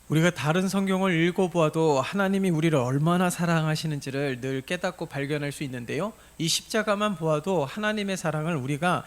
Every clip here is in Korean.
우리가 다른 성경을 읽어보아도 하나님이 우리를 얼마나 사랑하시는지를 늘 깨닫고 발견할 수 있는데요, 이 십자가만 보아도 하나님의 사랑을 우리가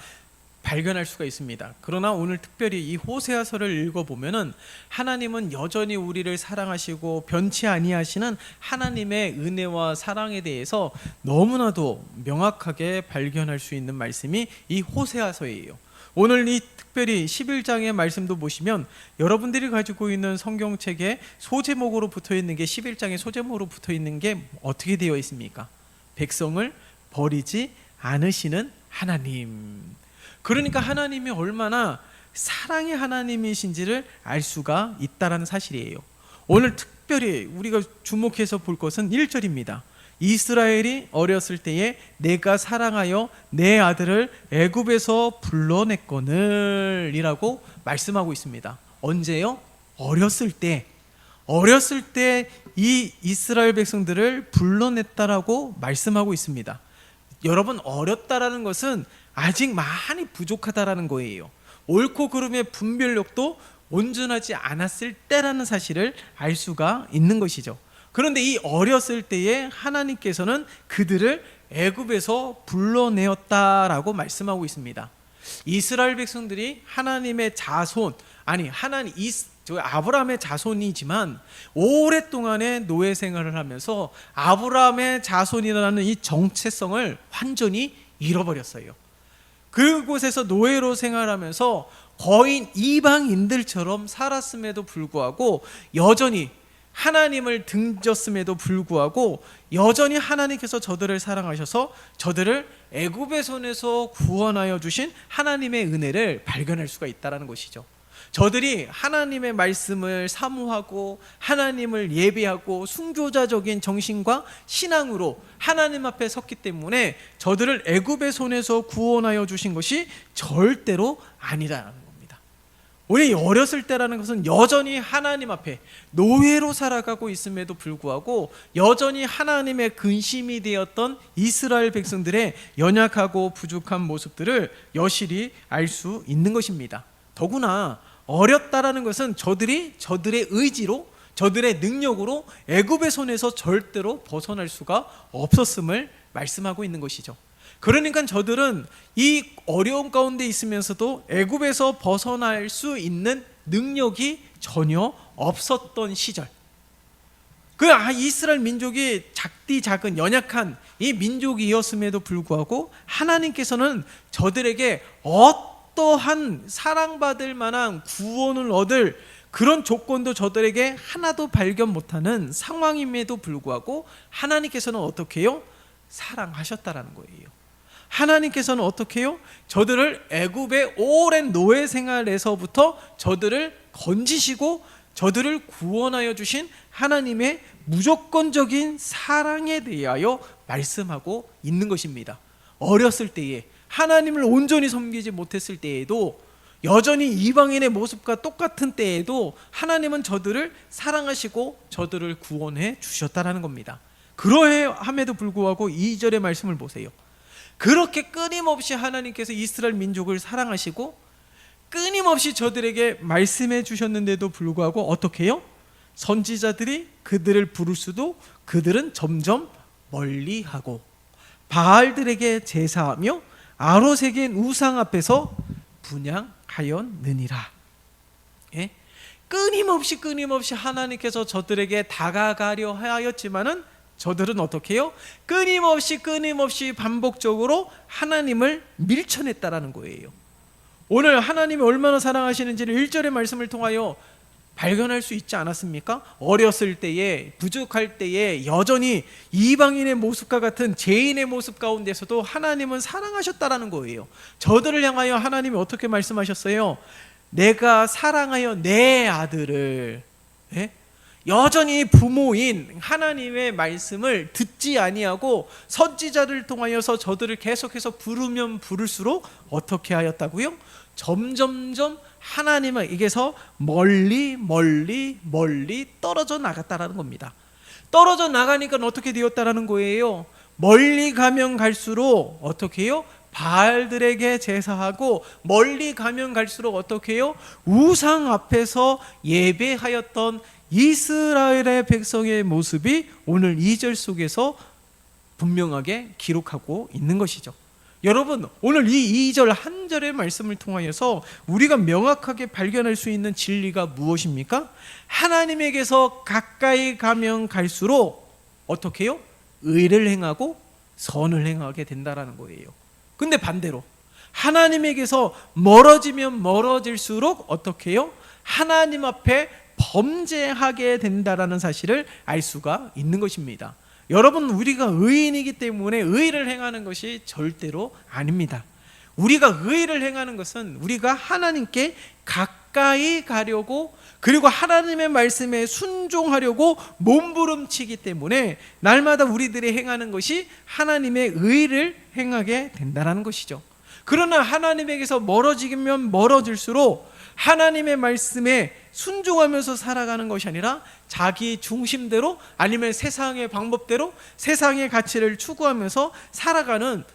발견할 수가 있습니다. 그러나 오늘 특별히 이 호세아서를 읽어보면은 하나님은 여전히 우리를 사랑하시고 변치 아니하시는 하나님의 은혜와 사랑에 대해서 너무나도 명확하게 발견할 수 있는 말씀이 이 호세아서예요. 오늘 이 특별히 11장의 말씀도 보시면 여러분들이 가지고 있는 성경책에 소제목으로 붙어 있는 게 11장의 소제목으로 붙어 있는 게 어떻게 되어 있습니까? 백성을 버리지 않으시는 하나님. 그러니까 하나님이 얼마나 사랑의 하나님이신지를 알 수가 있다는 사실이에요. 오늘 특별히 우리가 주목해서 볼 것은 1절입니다. 이스라엘이 어렸을 때에 내가 사랑하여 내 아들을 애굽에서 불러냈거늘 이라고 말씀하고 있습니다. 언제요? 어렸을 때 이 이스라엘 백성들을 불러냈다라고 말씀하고 있습니다. 여러분, 어렸다라는 것은 아직 많이 부족하다라는 거예요. 옳고 그름의 분별력도 온전하지 않았을 때라는 사실을 알 수가 있는 것이죠. 그런데 이 어렸을 때에 하나님께서는 그들을 애굽에서 불러내었다라고 말씀하고 있습니다. 이스라엘 백성들이 하나님의 자손, 아브라함의 자손이지만 오랫동안의 노예 생활을 하면서 아브라함의 자손이라는 이 정체성을 완전히 잃어버렸어요. 그곳에서 노예로 생활하면서 거의 이방인들처럼 살았음에도 불구하고 여전히 하나님을 등졌음에도 불구하고 여전히 하나님께서 저들을 사랑하셔서 저들을 애굽의 손에서 구원하여 주신 하나님의 은혜를 발견할 수가 있다는 것이죠. 저들이 하나님의 말씀을 사모하고 하나님을 예배하고 순교자적인 정신과 신앙으로 하나님 앞에 섰기 때문에 저들을 애굽의 손에서 구원하여 주신 것이 절대로 아니라는 겁니다. 우리 어렸을 때라는 것은 여전히 하나님 앞에 노예로 살아가고 있음에도 불구하고 여전히 하나님의 근심이 되었던 이스라엘 백성들의 연약하고 부족한 모습들을 여실히 알 수 있는 것입니다. 더구나 어렸다라는 것은 저들이 저들의 의지로, 저들의 능력으로 애굽의 손에서 절대로 벗어날 수가 없었음을 말씀하고 있는 것이죠. 그러니까 저들은 이 어려움 가운데 있으면서도 애굽에서 벗어날 수 있는 능력이 전혀 없었던 시절, 이스라엘 민족이 작은 연약한 이 민족이었음에도 불구하고 하나님께서는 저들에게 어떠한 사랑받을 만한 구원을 얻을 그런 조건도 저들에게 하나도 발견 못하는 상황임에도 불구하고 하나님께서는 어떻게 해요? 사랑하셨다라는 거예요. 하나님께서는 어떻게 해요? 저들을 애굽의 오랜 노예 생활에서부터 저들을 건지시고 저들을 구원하여 주신 하나님의 무조건적인 사랑에 대하여 말씀하고 있는 것입니다. 어렸을 때에 하나님을 온전히 섬기지 못했을 때에도 여전히 이방인의 모습과 똑같은 때에도 하나님은 저들을 사랑하시고 저들을 구원해 주셨다는 겁니다. 그러함에도 불구하고 2절의 말씀을 보세요. 그렇게 끊임없이 하나님께서 이스라엘 민족을 사랑하시고 끊임없이 저들에게 말씀해 주셨는데도 불구하고 어떻게 해요? 선지자들이 그들을 부를수도 그들은 점점 멀리하고 바알들에게 제사하며 아로새긴 우상 앞에서 분향하였느니라. 예? 끊임없이 하나님께서 저들에게 다가가려 하였지만은 저들은 어떻게 해요? 끊임없이 반복적으로 하나님을 밀쳐냈다라는 거예요. 오늘 하나님이 얼마나 사랑하시는지를 1절의 말씀을 통하여 발견할 수 있지 않았습니까? 어렸을 때에, 부족할 때에 여전히 이방인의 모습과 같은 죄인의 모습 가운데서도 하나님은 사랑하셨다라는 거예요. 저들을 향하여 하나님이 어떻게 말씀하셨어요? 내가 사랑하여 내 아들을, 여전히 부모인 하나님의 말씀을 듣지 아니하고 선지자를 통하여서 저들을 계속해서 부르면 부를수록 어떻게 하였다고요? 점점점 하나님에게서 멀리 떨어져 나갔다라는 겁니다. 떨어져 나가니까 어떻게 되었다라는 거예요? 멀리 가면 갈수록 어떻게 해요? 바알들에게 제사하고 멀리 가면 갈수록 어떻게 해요? 우상 앞에서 예배하였던 이스라엘의 백성의 모습이 오늘 2절 속에서 분명하게 기록하고 있는 것이죠. 여러분, 오늘 이 2절 한 절의 말씀을 통하여서 우리가 명확하게 발견할 수 있는 진리가 무엇입니까? 하나님에게서 가까이 가면 갈수록 어떻게 해요? 의를 행하고 선을 행하게 된다라는 거예요. 근데 반대로 하나님에게서 멀어지면 멀어질수록 어떻게 해요? 하나님 앞에 범죄하게 된다라는 사실을 알 수가 있는 것입니다. 여러분, 우리가 의인이기 때문에 의를 행하는 것이 절대로 아닙니다. 우리가 의를 행하는 것은 우리가 하나님께 가까이 가려고, 그리고 하나님의 말씀에 순종하려고 몸부림치기 때문에 날마다 우리들이 행하는 것이 하나님의 의를 행하게 된다는 것이죠. 그러나 하나님에게서 멀어지면 멀어질수록 하나님의 말씀에 순종하면서 살아가는 것이 아니라 자기 중심대로, 아니면 세상의 방법대로 세상의 가치를 추구하면서 살아가는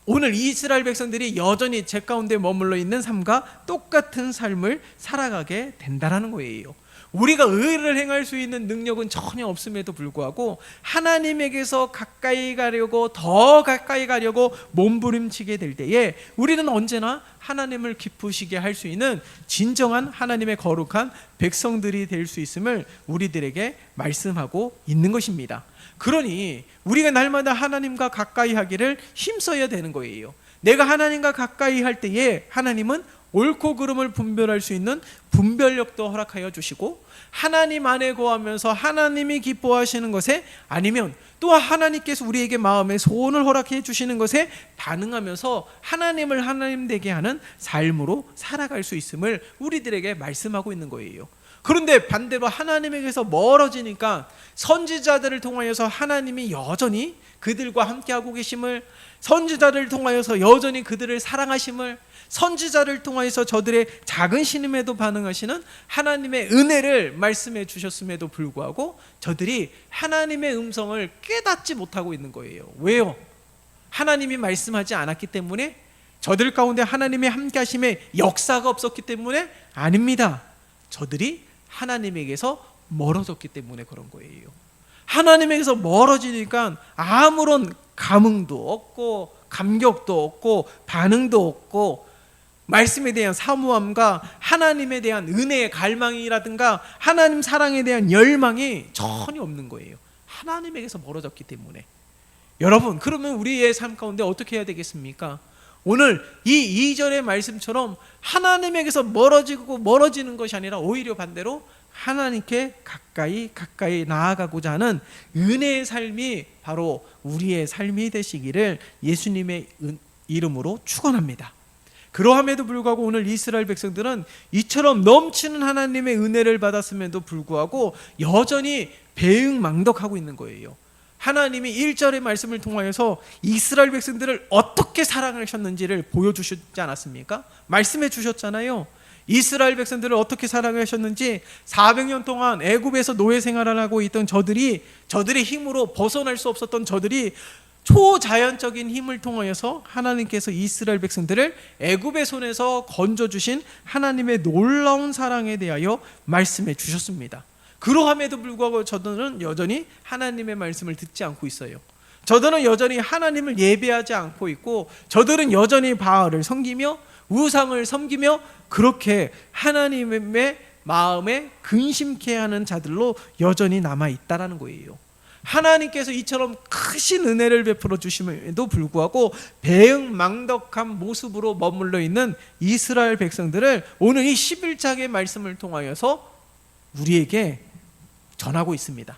오늘 이스라엘 백성들이 여전히 죄 가운데 머물러 있는 삶과 똑같은 삶을 살아가게 된다는 거예요. 우리가 의를 행할 수 있는 능력은 전혀 없음에도 불구하고 하나님에게서 가까이 가려고, 더 가까이 가려고 몸부림치게 될 때에 우리는 언제나 하나님을 기쁘시게 할 수 있는 진정한 하나님의 거룩한 백성들이 될 수 있음을 우리들에게 말씀하고 있는 것입니다. 그러니 우리가 날마다 하나님과 가까이 하기를 힘써야 되는 거예요. 내가 하나님과 가까이 할 때에 하나님은 옳고 그름을 분별할 수 있는 분별력도 허락하여 주시고, 하나님 안에 거하면서 하나님이 기뻐하시는 것에, 아니면 또 하나님께서 우리에게 마음의 소원을 허락해 주시는 것에 반응하면서 하나님을 하나님 되게 하는 삶으로 살아갈 수 있음을 우리들에게 말씀하고 있는 거예요. 그런데 반대로 하나님에게서 멀어지니까 선지자들을 통하여서 하나님이 여전히 그들과 함께하고 계심을, 선지자를 통하여서 여전히 그들을 사랑하심을, 선지자를 통하여서 저들의 작은 신임에도 반응하시는 하나님의 은혜를 말씀해 주셨음에도 불구하고 저들이 하나님의 음성을 깨닫지 못하고 있는 거예요. 왜요? 하나님이 말씀하지 않았기 때문에? 저들 가운데 하나님의 함께하심의 역사가 없었기 때문에? 아닙니다. 저들이 하나님에게서 멀어졌기 때문에 그런 거예요. 하나님에게서 멀어지니까 아무런 감흥도 없고 감격도 없고 반응도 없고, 말씀에 대한 사모함과 하나님에 대한 은혜의 갈망이라든가 하나님 사랑에 대한 열망이 전혀 없는 거예요. 하나님에게서 멀어졌기 때문에. 여러분, 그러면 우리의 삶 가운데 어떻게 해야 되겠습니까? 오늘 이 2절의 말씀처럼 하나님에게서 멀어지는 것이 아니라 오히려 반대로 하나님께 가까이 나아가고자 하는 은혜의 삶이 바로 우리의 삶이 되시기를 예수님의 이름으로 축원합니다. 그러함에도 불구하고 오늘 이스라엘 백성들은 이처럼 넘치는 하나님의 은혜를 받았음에도 불구하고 여전히 배응망덕하고 있는 거예요. 하나님이 1절의 말씀을 통하여서 이스라엘 백성들을 어떻게 사랑하셨는지를 보여주셨지 않았습니까? 말씀해 주셨잖아요. 이스라엘 백성들을 어떻게 사랑하셨는지, 400년 동안 애굽에서 노예 생활을 하고 있던 저들의 힘으로 벗어날 수 없었던 저들이 초자연적인 힘을 통하여서 하나님께서 이스라엘 백성들을 애굽의 손에서 건져주신 하나님의 놀라운 사랑에 대하여 말씀해 주셨습니다. 그러함에도 불구하고 저들은 여전히 하나님의 말씀을 듣지 않고 있어요. 저들은 여전히 하나님을 예배하지 않고 있고, 저들은 여전히 바알을 섬기며 우상을 섬기며 그렇게 하나님의 마음에 근심케 하는 자들로 여전히 남아있다라는 거예요. 하나님께서 이처럼 크신 은혜를 베풀어 주심에도 불구하고 배응망덕한 모습으로 머물러 있는 이스라엘 백성들을 오늘 이 11장의 말씀을 통하여서 우리에게 전하고 있습니다.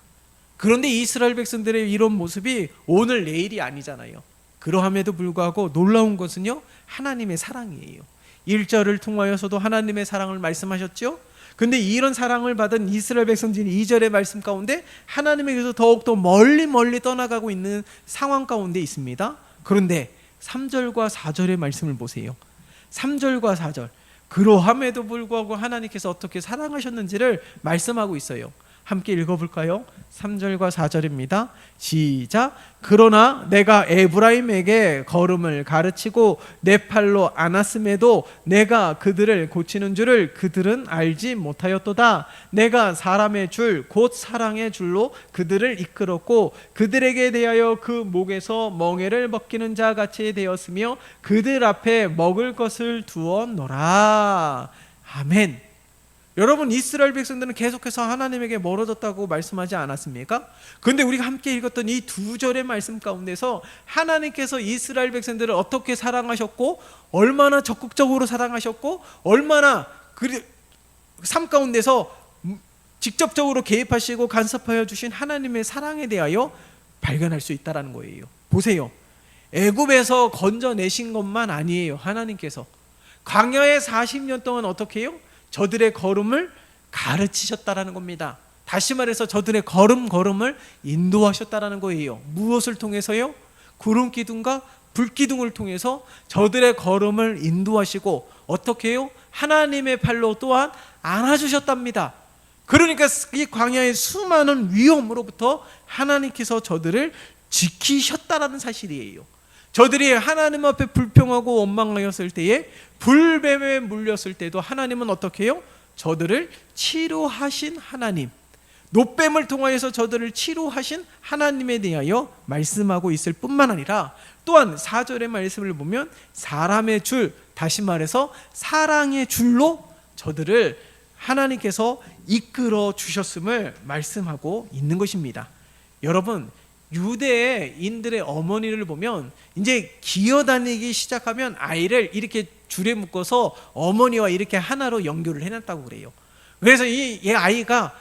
그런데 이스라엘 백성들의 이런 모습이 오늘 내일이 아니잖아요. 그러함에도 불구하고 놀라운 것은요, 하나님의 사랑이에요. 1절을 통하여서도 하나님의 사랑을 말씀하셨죠. 근데 이런 사랑을 받은 이스라엘 백성들이 2절의 말씀 가운데 하나님에게서 더욱더 멀리 떠나가고 있는 상황 가운데 있습니다. 그런데 3절과 4절의 말씀을 보세요. 3절과 4절, 그러함에도 불구하고 하나님께서 어떻게 사랑하셨는지를 말씀하고 있어요. 함께 읽어볼까요? 3절과 4절입니다. 시작. 그러나 내가 에브라임에게 걸음을 가르치고 내 팔로 안았음에도 내가 그들을 고치는 줄을 그들은 알지 못하였도다. 내가 사람의 줄 곧 사랑의 줄로 그들을 이끌었고 그들에게 대하여 그 목에서 멍에를 벗기는 자 같이 되었으며 그들 앞에 먹을 것을 두었노라. 아멘. 여러분, 이스라엘 백성들은 계속해서 하나님에게 멀어졌다고 말씀하지 않았습니까? 그런데 우리가 함께 읽었던 이 두 절의 말씀 가운데서 하나님께서 이스라엘 백성들을 어떻게 사랑하셨고 얼마나 적극적으로 사랑하셨고 얼마나 그 삶 가운데서 직접적으로 개입하시고 간섭하여 주신 하나님의 사랑에 대하여 발견할 수 있다는 거예요. 보세요. 애굽에서 건져내신 것만 아니에요. 하나님께서 광야에 40년 동안 어떻게 해요? 저들의 걸음을 가르치셨다라는 겁니다. 다시 말해서 저들의 걸음을 인도하셨다라는 거예요. 무엇을 통해서요? 구름 기둥과 불 기둥을 통해서 저들의 걸음을 인도하시고 어떻게 해요? 하나님의 팔로 또한 안아주셨답니다. 그러니까 이 광야의 수많은 위험으로부터 하나님께서 저들을 지키셨다라는 사실이에요. 저들이 하나님 앞에 불평하고 원망하였을 때에 불뱀에 물렸을 때도 하나님은 어떻게 해요? 저들을 치료하신 하나님, 노뱀을 통하여서 저들을 치료하신 하나님에 대하여 말씀하고 있을 뿐만 아니라 또한 4절의 말씀을 보면 사람의 줄, 다시 말해서 사랑의 줄로 저들을 하나님께서 이끌어 주셨음을 말씀하고 있는 것입니다. 여러분, 유대인들의 어머니를 보면 이제 기어다니기 시작하면 아이를 이렇게 줄에 묶어서 어머니와 이렇게 하나로 연결을 해놨다고 그래요. 그래서 이 아이가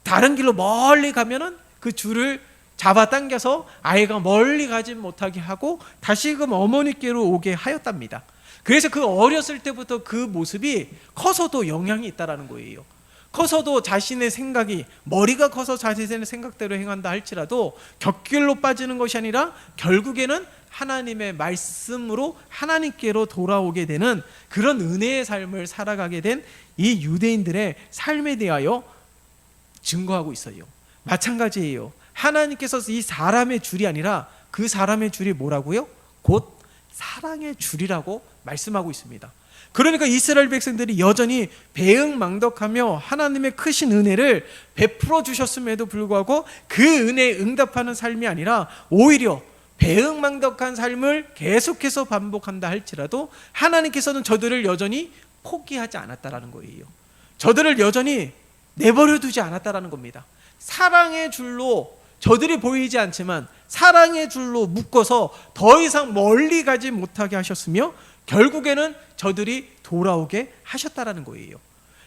다른 길로 멀리 가면은 그 줄을 잡아당겨서 아이가 멀리 가지 못하게 하고 다시금 어머니께로 오게 하였답니다. 그래서 그 어렸을 때부터 그 모습이 커서도 영향이 있다라는 거예요. 커서도 자신의 생각이, 머리가 커서 자신의 생각대로 행한다 할지라도 곁길로 빠지는 것이 아니라 결국에는 하나님의 말씀으로 하나님께로 돌아오게 되는 그런 은혜의 삶을 살아가게 된 이 유대인들의 삶에 대하여 증거하고 있어요. 마찬가지예요. 하나님께서 이 사람의 줄이 아니라 그 사람의 줄이 뭐라고요? 곧 사랑의 줄이라고 말씀하고 있습니다. 그러니까 이스라엘 백성들이 여전히 배응망덕하며 하나님의 크신 은혜를 베풀어 주셨음에도 불구하고 그 은혜에 응답하는 삶이 아니라 오히려 배응망덕한 삶을 계속해서 반복한다 할지라도 하나님께서는 저들을 여전히 포기하지 않았다라는 거예요. 저들을 여전히 내버려 두지 않았다라는 겁니다. 사랑의 줄로 저들이 보이지 않지만 사랑의 줄로 묶어서 더 이상 멀리 가지 못하게 하셨으며 결국에는 저들이 돌아오게 하셨다라는 거예요.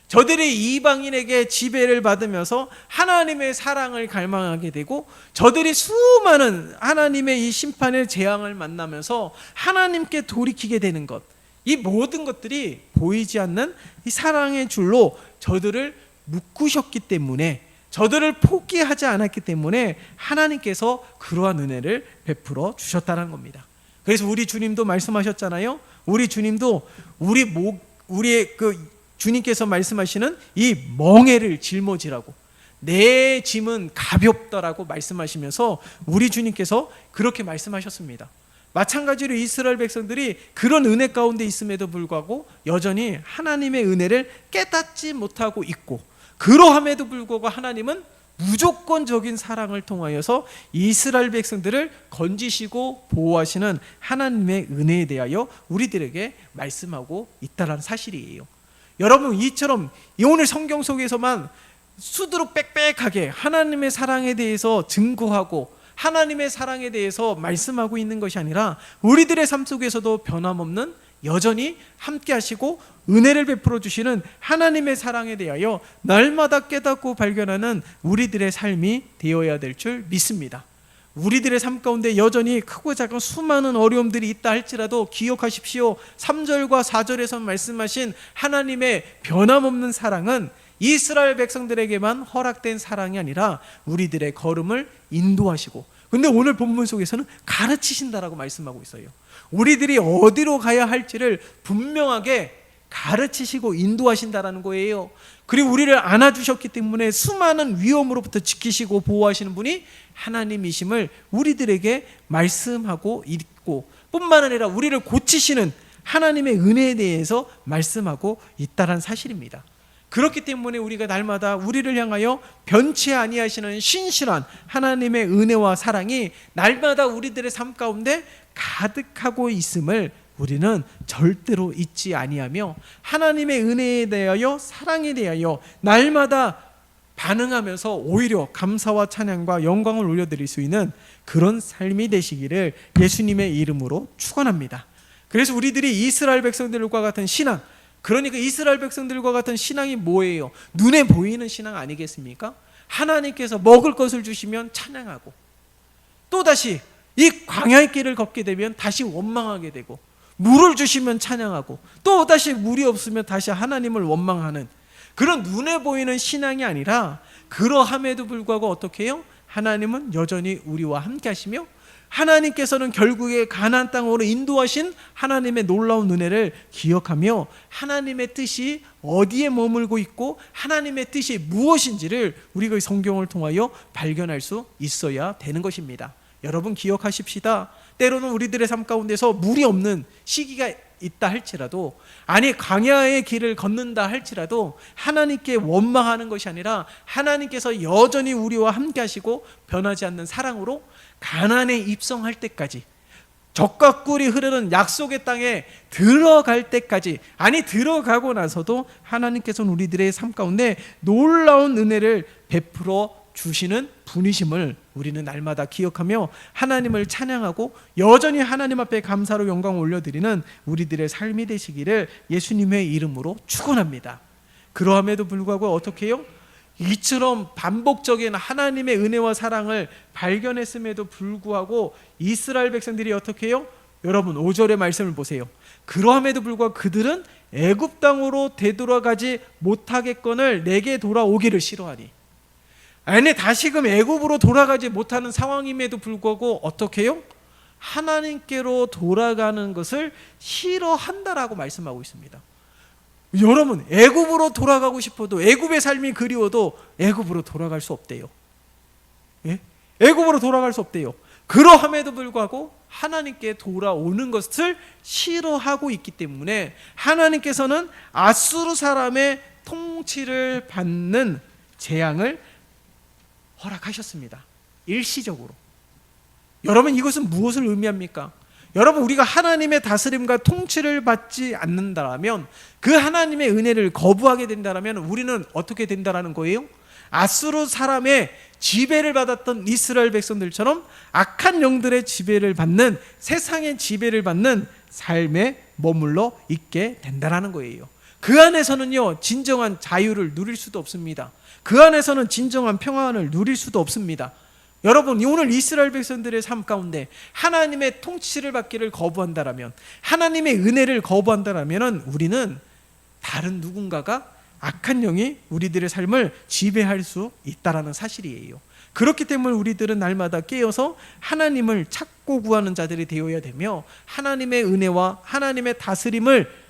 저들이 이방인에게 지배를 받으면서 하나님의 사랑을 갈망하게 되고 저들이 수많은 하나님의 이 심판의 재앙을 만나면서 하나님께 돌이키게 되는 것, 이 모든 것들이 보이지 않는 이 사랑의 줄로 저들을 묶으셨기 때문에, 저들을 포기하지 않았기 때문에 하나님께서 그러한 은혜를 베풀어 주셨다는 겁니다. 그래서 우리 주님도 말씀하셨잖아요. 우리 주님도 우리의 그 주님께서 말씀하시는 이 멍에를 짊어지라고, 내 짐은 가볍더라고 말씀하시면서 우리 주님께서 그렇게 말씀하셨습니다. 마찬가지로 이스라엘 백성들이 그런 은혜 가운데 있음에도 불구하고 여전히 하나님의 은혜를 깨닫지 못하고 있고, 그러함에도 불구하고 하나님은 무조건적인 사랑을 통하여서 이스라엘 백성들을 건지시고 보호하시는 하나님의 은혜에 대하여 우리들에게 말씀하고 있다는 사실이에요. 여러분, 이처럼 오늘 성경 속에서만 수두룩 빽빽하게 하나님의 사랑에 대해서 증거하고 하나님의 사랑에 대해서 말씀하고 있는 것이 아니라 우리들의 삶 속에서도 변함없는 여전히 함께 하시고 은혜를 베풀어 주시는 하나님의 사랑에 대하여 날마다 깨닫고 발견하는 우리들의 삶이 되어야 될 줄 믿습니다. 우리들의 삶 가운데 여전히 크고 작은 수많은 어려움들이 있다 할지라도 기억하십시오. 3절과 4절에서 말씀하신 하나님의 변함없는 사랑은 이스라엘 백성들에게만 허락된 사랑이 아니라 우리들의 걸음을 인도하시고, 근데 오늘 본문 속에서는 가르치신다라고 말씀하고 있어요. 우리들이 어디로 가야 할지를 분명하게 가르치시고 인도하신다라는 거예요. 그리고 우리를 안아주셨기 때문에 수많은 위험으로부터 지키시고 보호하시는 분이 하나님이심을 우리들에게 말씀하고 있고, 뿐만 아니라 우리를 고치시는 하나님의 은혜에 대해서 말씀하고 있다는 사실입니다. 그렇기 때문에 우리가 날마다 우리를 향하여 변치 아니하시는 신실한 하나님의 은혜와 사랑이 날마다 우리들의 삶 가운데 가득하고 있음을 우리는 절대로 잊지 아니하며, 하나님의 은혜에 대하여 사랑에 대하여 날마다 반응하면서 오히려 감사와 찬양과 영광을 올려드릴 수 있는 그런 삶이 되시기를 예수님의 이름으로 축원합니다. 그래서 우리들이 이스라엘 백성들과 같은 신앙, 그러니까 이스라엘 백성들과 같은 신앙이 뭐예요? 눈에 보이는 신앙 아니겠습니까? 하나님께서 먹을 것을 주시면 찬양하고, 또다시 이 광야의 길을 걷게 되면 다시 원망하게 되고, 물을 주시면 찬양하고, 또다시 물이 없으면 다시 하나님을 원망하는 그런 눈에 보이는 신앙이 아니라, 그러함에도 불구하고 어떻게 해요? 하나님은 여전히 우리와 함께 하시며, 하나님께서는 결국에 가나안 땅으로 인도하신 하나님의 놀라운 은혜를 기억하며 하나님의 뜻이 어디에 머물고 있고 하나님의 뜻이 무엇인지를 우리가 성경을 통하여 발견할 수 있어야 되는 것입니다. 여러분 기억하십시다. 때로는 우리들의 삶 가운데서 물이 없는 시기가 있다 할지라도, 아니 광야의 길을 걷는다 할지라도 하나님께 원망하는 것이 아니라 하나님께서 여전히 우리와 함께 하시고 변하지 않는 사랑으로 가나안에 입성할 때까지, 젖과 꿀이 흐르는 약속의 땅에 들어갈 때까지, 아니 들어가고 나서도 하나님께서는 우리들의 삶 가운데 놀라운 은혜를 베풀어 주시는 분이심을 우리는 날마다 기억하며 하나님을 찬양하고 여전히 하나님 앞에 감사로 영광을 올려드리는 우리들의 삶이 되시기를 예수님의 이름으로 축원합니다. 그러함에도 불구하고 어떻게 해요? 이처럼 반복적인 하나님의 은혜와 사랑을 발견했음에도 불구하고 이스라엘 백성들이 어떻게 해요? 여러분 5절의 말씀을 보세요. 그러함에도 불구하고 그들은 애굽 땅으로 되돌아가지 못하겠거늘 내게 돌아오기를 싫어하니. 아니 다시금 애굽으로 돌아가지 못하는 상황임에도 불구하고 어떻게 해요? 하나님께로 돌아가는 것을 싫어한다라고 말씀하고 있습니다. 여러분 애굽으로 돌아가고 싶어도, 애굽의 삶이 그리워도 애굽으로 돌아갈 수 없대요. 예? 애굽으로 돌아갈 수 없대요. 그러함에도 불구하고 하나님께 돌아오는 것을 싫어하고 있기 때문에 하나님께서는 아수르 사람의 통치를 받는 재앙을 허락하셨습니다. 일시적으로. 여러분 이것은 무엇을 의미합니까? 여러분 우리가 하나님의 다스림과 통치를 받지 않는다면, 그 하나님의 은혜를 거부하게 된다면 우리는 어떻게 된다라는 거예요? 아수르 사람의 지배를 받았던 이스라엘 백성들처럼 악한 영들의 지배를 받는, 세상의 지배를 받는 삶에 머물러 있게 된다라는 거예요. 그 안에서는요 진정한 자유를 누릴 수도 없습니다. 그 안에서는 진정한 평안을 누릴 수도 없습니다. 여러분 오늘 이스라엘 백성들의 삶 가운데 하나님의 통치를 받기를 거부한다라면, 하나님의 은혜를 거부한다라면 우리는 다른 누군가가, 악한 영이 우리들의 삶을 지배할 수 있다라는 사실이에요. 그렇기 때문에 우리들은 날마다 깨어서 하나님을 찾고 구하는 자들이 되어야 되며, 하나님의 은혜와 하나님의 다스림을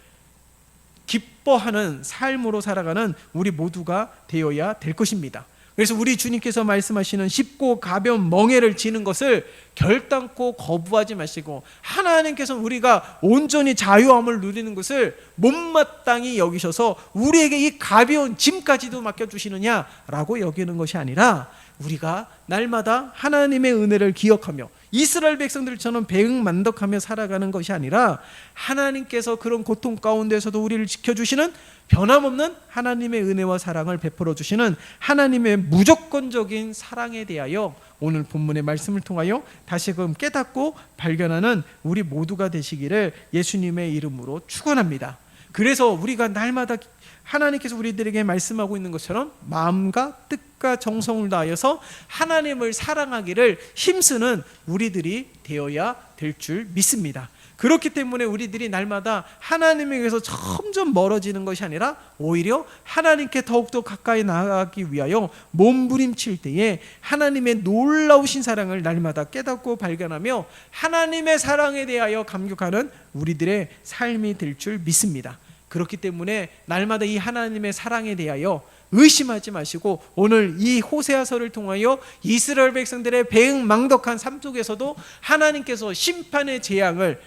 기뻐하는 삶으로 살아가는 우리 모두가 되어야 될 것입니다. 그래서 우리 주님께서 말씀하시는 쉽고 가벼운 멍에를 지는 것을 결단코 거부하지 마시고, 하나님께서는 우리가 온전히 자유함을 누리는 것을 못마땅히 여기셔서 우리에게 이 가벼운 짐까지도 맡겨주시느냐라고 여기는 것이 아니라, 우리가 날마다 하나님의 은혜를 기억하며 이스라엘 백성들처럼 배응만덕하며 살아가는 것이 아니라, 하나님께서 그런 고통 가운데서도 우리를 지켜주시는 변함없는 하나님의 은혜와 사랑을 베풀어 주시는 하나님의 무조건적인 사랑에 대하여 오늘 본문의 말씀을 통하여 다시금 깨닫고 발견하는 우리 모두가 되시기를 예수님의 이름으로 축원합니다. 그래서 우리가 날마다 하나님께서 우리들에게 말씀하고 있는 것처럼 마음과 뜻과 정성을 다하여서 하나님을 사랑하기를 힘쓰는 우리들이 되어야 될 줄 믿습니다. 그렇기 때문에 우리들이 날마다 하나님에게서 점점 멀어지는 것이 아니라 오히려 하나님께 더욱더 가까이 나아가기 위하여 몸부림칠 때에 하나님의 놀라우신 사랑을 날마다 깨닫고 발견하며 하나님의 사랑에 대하여 감격하는 우리들의 삶이 될 줄 믿습니다. 그렇기 때문에 날마다 이 하나님의 사랑에 대하여 의심하지 마시고 오늘 이 호세아서를 통하여 이스라엘 백성들의 배은망덕한 삶 속에서도 하나님께서 심판의 재앙을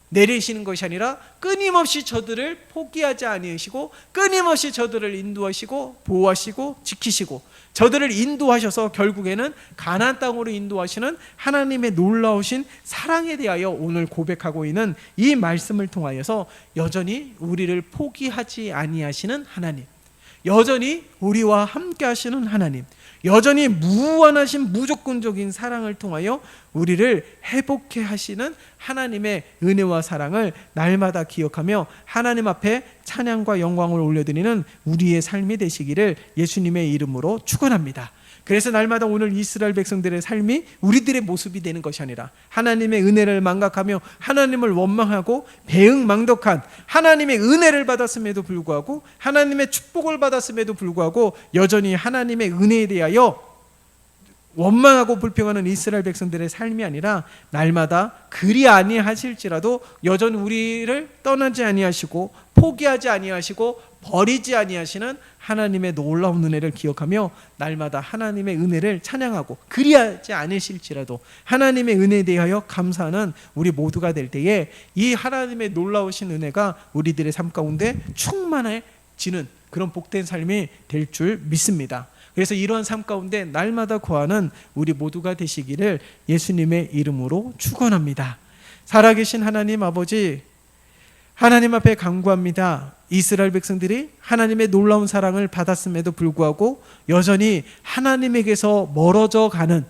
내리시는 것이 아니라 끊임없이 저들을 포기하지 아니하시고 끊임없이 저들을 인도하시고 보호하시고 지키시고 저들을 인도하셔서 결국에는 가나안 땅으로 인도하시는 하나님의 놀라우신 사랑에 대하여 오늘 고백하고 있는 이 말씀을 통하여서 여전히 우리를 포기하지 아니하시는 하나님, 여전히 우리와 함께 하시는 하나님, 여전히 무한하신 무조건적인 사랑을 통하여 우리를 회복해 하시는 하나님의 은혜와 사랑을 날마다 기억하며 하나님 앞에 찬양과 영광을 올려드리는 우리의 삶이 되시기를 예수님의 이름으로 축원합니다. 그래서 날마다 오늘 이스라엘 백성들의 삶이 우리들의 모습이 되는 것이 아니라 하나님의 은혜를 망각하며 하나님을 원망하고 배은망덕한 하나님의 은혜를 받았음에도 불구하고 하나님의 축복을 받았음에도 불구하고 여전히 하나님의 은혜에 대하여 원망하고 불평하는 이스라엘 백성들의 삶이 아니라 날마다 그리 아니하실지라도 여전히 우리를 떠나지 아니하시고 포기하지 아니하시고 버리지 아니하시는 하나님의 놀라운 은혜를 기억하며 날마다 하나님의 은혜를 찬양하고 그리하지 않으실지라도 하나님의 은혜에 대하여 감사하는 우리 모두가 될 때에 이 하나님의 놀라우신 은혜가 우리들의 삶 가운데 충만해지는 그런 복된 삶이 될 줄 믿습니다. 그래서 이러한 삶 가운데 날마다 거하는 우리 모두가 되시기를 예수님의 이름으로 축원합니다. 살아계신 하나님 아버지, 하나님 앞에 간구합니다. 이스라엘 백성들이 하나님의 놀라운 사랑을 받았음에도 불구하고 여전히 하나님에게서 멀어져 가는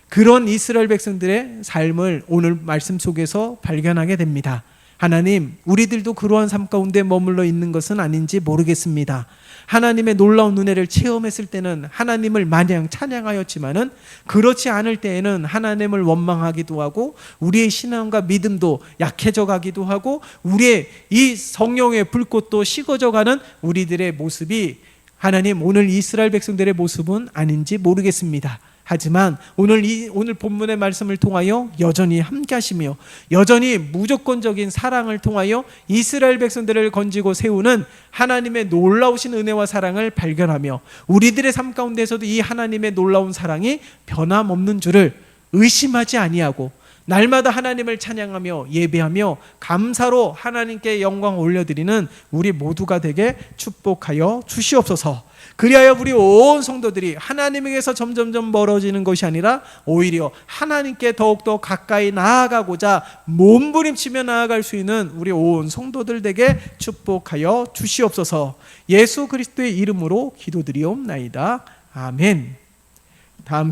그런 이스라엘 백성들의 삶을 오늘 말씀 속에서 발견하게 됩니다. 하나님, 우리들도 그러한 삶 가운데 머물러 있는 것은 아닌지 모르겠습니다. 하나님의 놀라운 은혜를 체험했을 때는 하나님을 마냥 찬양하였지만은 그렇지 않을 때에는 하나님을 원망하기도 하고 우리의 신앙과 믿음도 약해져 가기도 하고 우리의 이 성령의 불꽃도 식어져 가는 우리들의 모습이 하나님 오늘 이스라엘 백성들의 모습은 아닌지 모르겠습니다. 하지만 오늘 본문의 말씀을 통하여 여전히 함께 하시며 여전히 무조건적인 사랑을 통하여 이스라엘 백성들을 건지고 세우는 하나님의 놀라우신 은혜와 사랑을 발견하며 우리들의 삶 가운데서도 이 하나님의 놀라운 사랑이 변함없는 줄을 의심하지 아니하고 날마다 하나님을 찬양하며 예배하며 감사로 하나님께 영광 올려드리는 우리 모두가 되게 축복하여 주시옵소서. 그리하여 우리 온 성도들이 하나님에게서 점점점 멀어지는 것이 아니라 오히려 하나님께 더욱더 가까이 나아가고자 몸부림치며 나아갈 수 있는 우리 온 성도들에게 축복하여 주시옵소서. 예수 그리스도의 이름으로 기도드리옵나이다. 아멘. 다음